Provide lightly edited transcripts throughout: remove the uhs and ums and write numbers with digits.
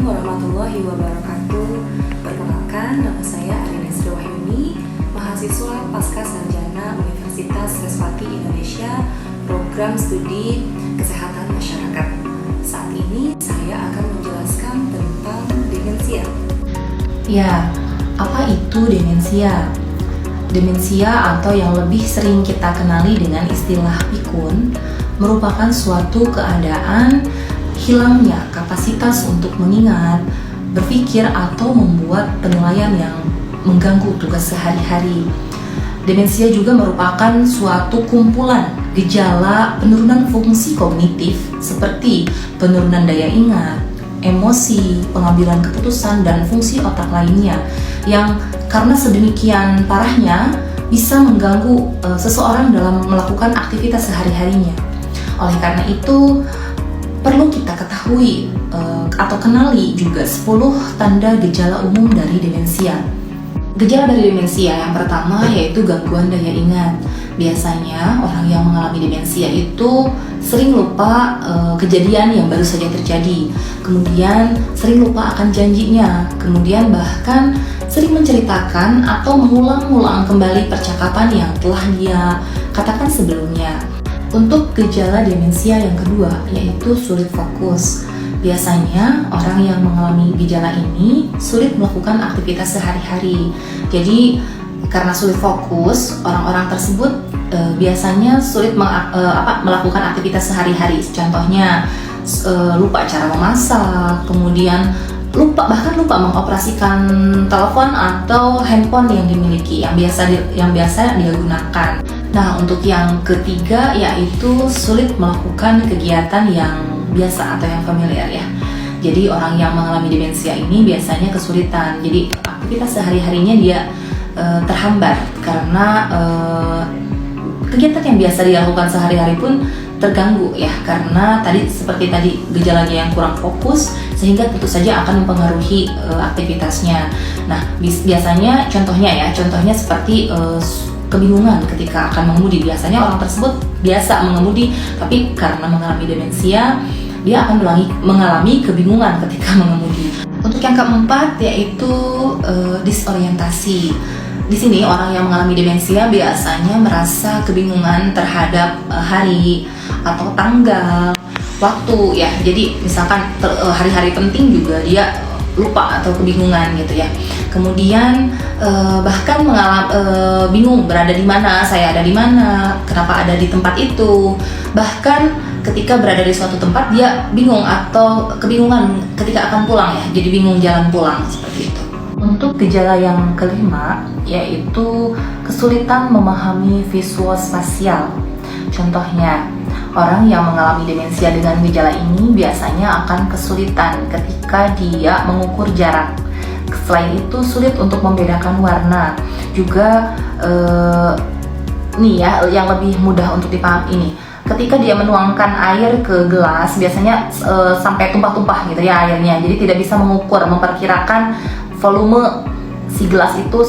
warahmatullahi wabarakatuh. Perkenalkan, nama saya Arina Sri Wahyuni, mahasiswa Pasca Sarjana Universitas Respati Indonesia, Program Studi Kesehatan Masyarakat. Saat ini saya akan menjelaskan tentang demensia. Ya, apa itu demensia? Demensia atau yang lebih sering kita kenali dengan istilah pikun merupakan suatu keadaan hilangnya kapasitas untuk mengingat, berpikir, atau membuat penilaian yang mengganggu tugas sehari-hari. Demensia juga merupakan suatu kumpulan gejala penurunan fungsi kognitif seperti penurunan daya ingat, emosi, pengambilan keputusan, dan fungsi otak lainnya yang karena sedemikian parahnya bisa mengganggu seseorang dalam melakukan aktivitas sehari-harinya. Oleh karena itu, perlu kita ketahui atau kenali juga 10 tanda gejala umum dari demensia. Gejala dari demensia yang pertama yaitu gangguan daya ingat. Biasanya orang yang mengalami demensia itu sering lupa kejadian yang baru saja terjadi. Kemudian sering lupa akan janjinya. Kemudian bahkan sering menceritakan atau mengulang-ulang kembali percakapan yang telah dia katakan sebelumnya. Untuk gejala demensia yang kedua yaitu sulit fokus. Biasanya orang yang mengalami gejala ini sulit melakukan aktivitas sehari-hari. Jadi karena sulit fokus, orang-orang tersebut biasanya sulit melakukan aktivitas sehari-hari. Contohnya lupa cara memasak, kemudian bahkan lupa mengoperasikan telepon atau handphone yang dimiliki yang biasa dia gunakan. Nah, untuk yang ketiga yaitu sulit melakukan kegiatan yang biasa atau yang familiar ya. Jadi orang yang mengalami demensia ini biasanya kesulitan. Jadi aktivitas sehari-harinya dia terhambat karena kegiatan yang biasa dia lakukan sehari-hari pun terganggu ya, karena seperti tadi gejalanya yang kurang fokus sehingga tentu saja akan mempengaruhi aktivitasnya. Nah, biasanya contohnya seperti kebingungan ketika akan mengemudi. Biasanya orang tersebut biasa mengemudi, tapi karena mengalami demensia, dia akan mengalami kebingungan ketika mengemudi. Untuk yang keempat yaitu disorientasi. Di sini orang yang mengalami demensia biasanya merasa kebingungan terhadap hari atau tanggal, waktu ya. Jadi misalkan hari-hari penting juga dia lupa atau kebingungan gitu ya. Kemudian bahkan bingung berada di mana, saya ada di mana, kenapa ada di tempat itu. Bahkan ketika berada di suatu tempat dia bingung atau kebingungan ketika akan pulang ya. Jadi bingung jalan pulang seperti itu. Untuk gejala yang kelima yaitu kesulitan memahami visual spasial. Contohnya, orang yang mengalami demensia dengan gejala ini biasanya akan kesulitan ketika dia mengukur jarak. Selain itu sulit untuk membedakan warna. Juga yang lebih mudah untuk dipahami ini. Ketika dia menuangkan air ke gelas, biasanya sampai tumpah-tumpah gitu ya airnya. Jadi tidak bisa mengukur, memperkirakan volume si gelas itu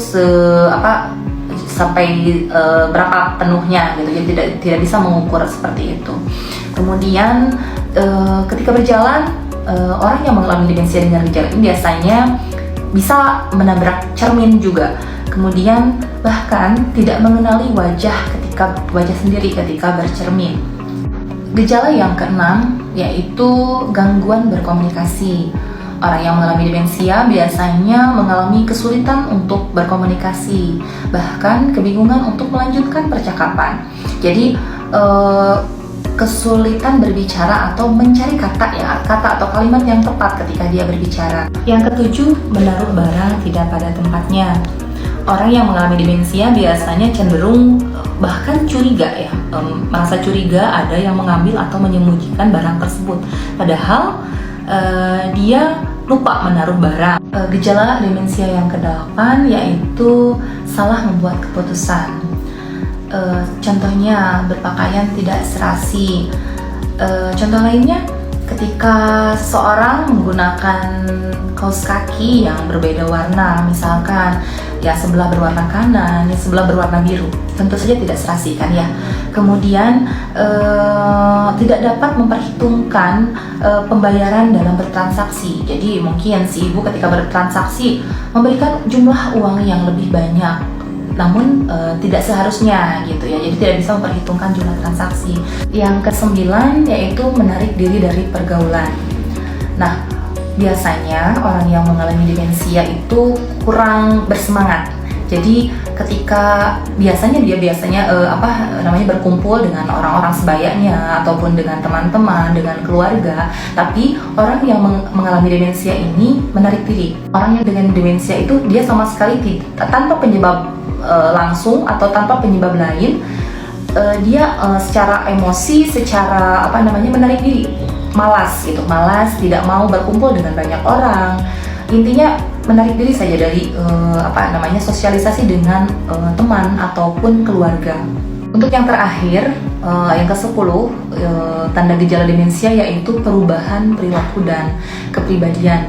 sampai berapa penuhnya gitu. Jadi tidak bisa mengukur seperti itu. Kemudian ketika berjalan, orang yang mengalami demensia dengan gejala ini biasanya bisa menabrak cermin juga. Kemudian bahkan tidak mengenali wajah sendiri ketika bercermin. Gejala yang keenam yaitu gangguan berkomunikasi. Orang yang mengalami demensia biasanya mengalami kesulitan untuk berkomunikasi, bahkan kebingungan untuk melanjutkan percakapan. Jadi kesulitan berbicara atau mencari kata atau kalimat yang tepat ketika dia berbicara. Yang ketujuh, menaruh barang tidak pada tempatnya. Orang yang mengalami demensia biasanya cenderung bahkan curiga ya, merasa curiga ada yang mengambil atau menyembunyikan barang tersebut. Padahal dia lupa menaruh barang. Gejala demensia yang ke-8 yaitu salah membuat keputusan. Contohnya berpakaian tidak serasi. Contoh lainnya Ketika seseorang menggunakan kaos kaki yang berbeda warna, misalkan ya sebelah berwarna kanan, ya sebelah berwarna biru, tentu saja tidak serasi kan ya. Kemudian tidak dapat memperhitungkan pembayaran dalam bertransaksi. Jadi mungkin si ibu ketika bertransaksi memberikan jumlah uang yang lebih banyak, namun tidak seharusnya gitu ya, jadi tidak bisa memperhitungkan jumlah transaksi. Yang kesembilan yaitu menarik diri dari pergaulan. Nah, biasanya orang yang mengalami demensia itu kurang bersemangat. Jadi ketika biasanya berkumpul dengan orang-orang sebayanya ataupun dengan teman-teman, dengan keluarga, tapi orang yang mengalami demensia ini menarik diri. Orang yang dengan demensia itu dia sama sekali tanpa penyebab langsung atau tanpa penyebab lain, dia secara emosi, secara menarik diri, malas, tidak mau berkumpul dengan banyak orang. Intinya menarik diri saja dari sosialisasi dengan teman ataupun keluarga. Untuk yang terakhir, yang ke-10, tanda gejala demensia yaitu perubahan perilaku dan kepribadian.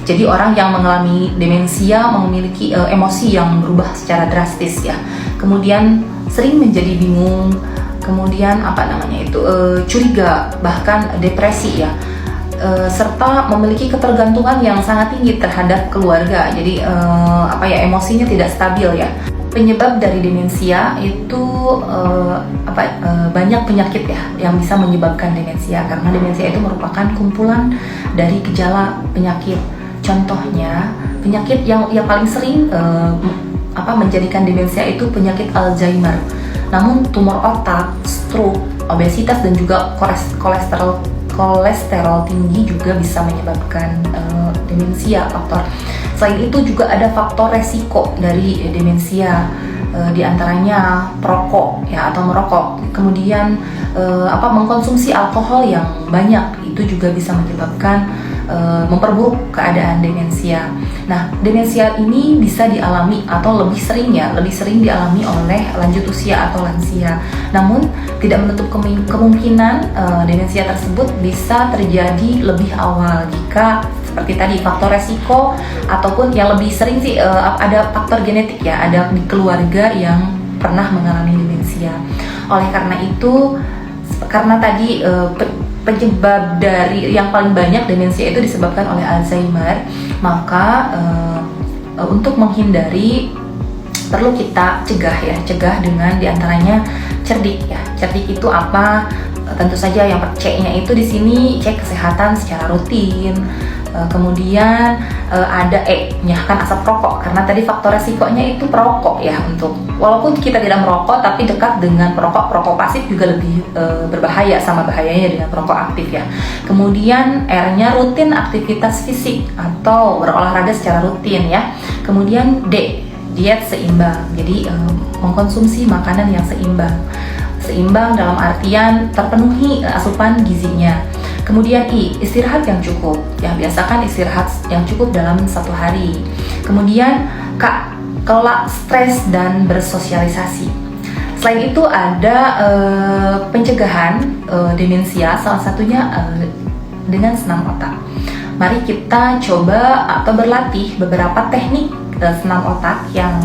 Jadi orang yang mengalami demensia memiliki emosi yang berubah secara drastis ya. Kemudian sering menjadi bingung, kemudian curiga, bahkan depresi ya. Serta memiliki ketergantungan yang sangat tinggi terhadap keluarga. Jadi emosinya tidak stabil ya. Penyebab dari demensia itu banyak penyakit ya yang bisa menyebabkan demensia, karena demensia itu merupakan kumpulan dari gejala penyakit. Contohnya penyakit yang paling sering menjadikan demensia itu penyakit Alzheimer. Namun tumor otak, stroke, obesitas dan juga kolesterol tinggi juga bisa menyebabkan demensia faktor. Selain itu juga ada faktor resiko dari demensia, diantaranya perokok ya atau merokok. Kemudian mengkonsumsi alkohol yang banyak itu juga bisa menyebabkan memperburuk keadaan demensia. Nah, demensia ini bisa dialami atau lebih sering dialami oleh lanjut usia atau lansia. Namun tidak menutup kemungkinan demensia tersebut bisa terjadi lebih awal jika seperti tadi faktor resiko, ataupun yang lebih sering sih ada faktor genetik ya, ada di keluarga yang pernah mengalami demensia. Oleh karena itu, karena tadi penyebab dari yang paling banyak demensia itu disebabkan oleh Alzheimer, maka untuk menghindari perlu kita cegah dengan diantaranya cerdik ya. Cerdik itu apa? Tentu saja yang C-nya itu di sini cek kesehatan secara rutin. Kemudian ada E-nya kan asap rokok, karena tadi faktor resikonya itu perokok ya. Untuk walaupun kita tidak merokok tapi dekat dengan perokok pasif juga lebih berbahaya, sama bahayanya dengan perokok aktif ya. Kemudian R-nya rutin aktivitas fisik atau berolahraga secara rutin ya. Kemudian D, diet seimbang, jadi mengkonsumsi makanan yang seimbang dalam artian terpenuhi asupan gizinya. Kemudian I, istirahat yang cukup ya, biasakan istirahat yang cukup dalam satu hari. Kemudian K, kelola stres dan bersosialisasi. Selain itu ada pencegahan demensia, salah satunya dengan senam otak. Mari kita coba atau berlatih beberapa teknik senam otak yang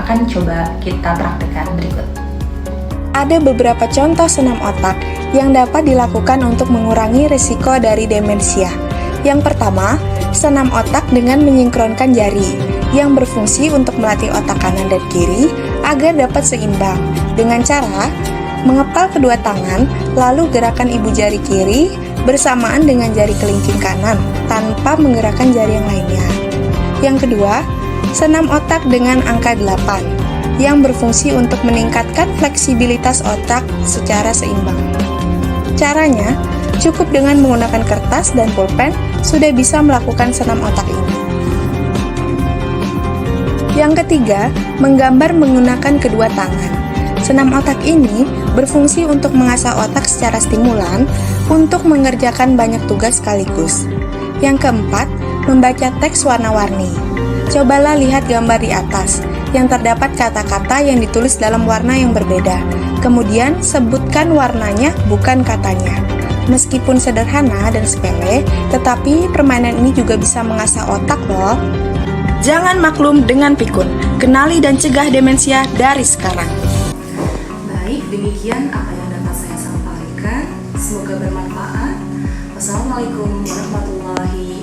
akan coba kita praktekkan berikut. Ada beberapa contoh senam otak yang dapat dilakukan untuk mengurangi risiko dari demensia. Yang pertama, senam otak dengan menyingkronkan jari yang berfungsi untuk melatih otak kanan dan kiri agar dapat seimbang dengan cara mengepal kedua tangan, lalu gerakan ibu jari kiri bersamaan dengan jari kelingking kanan tanpa menggerakkan jari yang lainnya. Yang kedua, senam otak dengan angka 8 yang berfungsi untuk meningkatkan fleksibilitas otak secara seimbang. Caranya, cukup dengan menggunakan kertas dan pulpen sudah bisa melakukan senam otak ini. Yang ketiga, menggambar menggunakan kedua tangan. Senam otak ini berfungsi untuk mengasah otak secara stimulan untuk mengerjakan banyak tugas sekaligus. Yang keempat, membaca teks warna-warni. Cobalah lihat gambar di atas, yang terdapat kata-kata yang ditulis dalam warna yang berbeda. Kemudian, sebutkan warnanya, bukan katanya. Meskipun sederhana dan sepele, tetapi permainan ini juga bisa mengasah otak loh. Jangan maklum dengan pikun, kenali dan cegah demensia dari sekarang. Baik, demikian apa yang dapat saya sampaikan. Semoga bermanfaat. Wassalamualaikum warahmatullahi